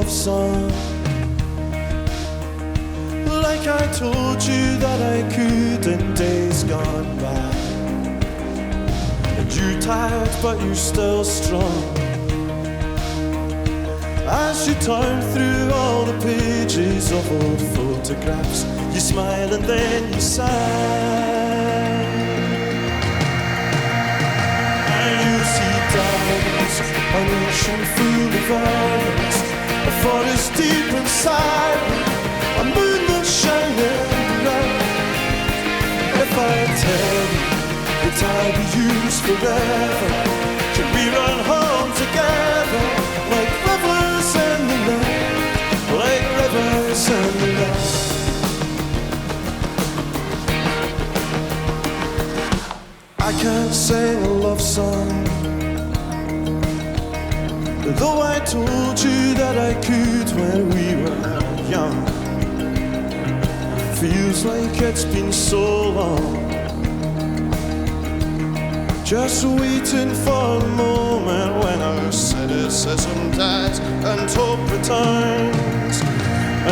love song, like I told you that I could in days gone by. And you're tired but you're still strong, as you turn through all the pages of old photographs. You smile and then you sigh, and you see diamonds, an ocean full of islands, a forest deep inside, a moon that's shining bright. If I tell you that I'll be yours forever, can we run home together like rivers in the night, like rivers in the night? I can't sing a love song, though I told you that I could when we were young. Feels like it's been so long, just waiting for the moment when our cynicism dies and hope returns.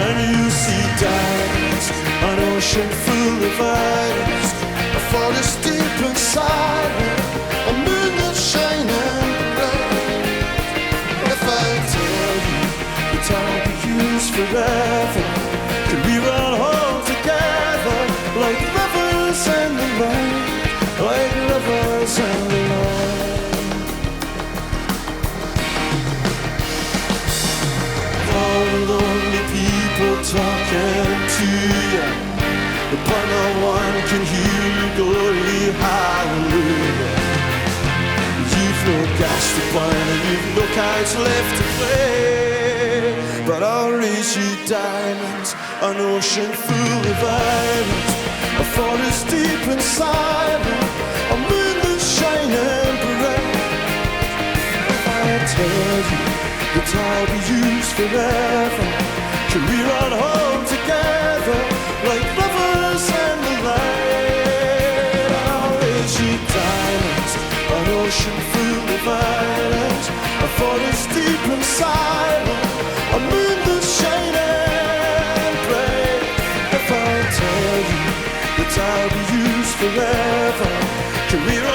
And you see diamonds, an ocean full of islands, a forest deep inside, a moon that's shining bright. If I tell you that I'll be yours forever, can we run home together like rivers in the night, like rivers in the night? All the lonely people talking to you, but no one can hear you glory, hallelujah. You've no gas to burn and you've no cards left to play, but I'll raise you diamonds, an ocean full of islands, a forest deep inside, a moon that's shining bright. If I tell you that I'll be yours forever, can we run home together like rivers in the night? I'll raise you diamonds, an ocean full of islands, a forest deep inside, a moon that's shining bright. If I tell you that I'll be yours forever, can we run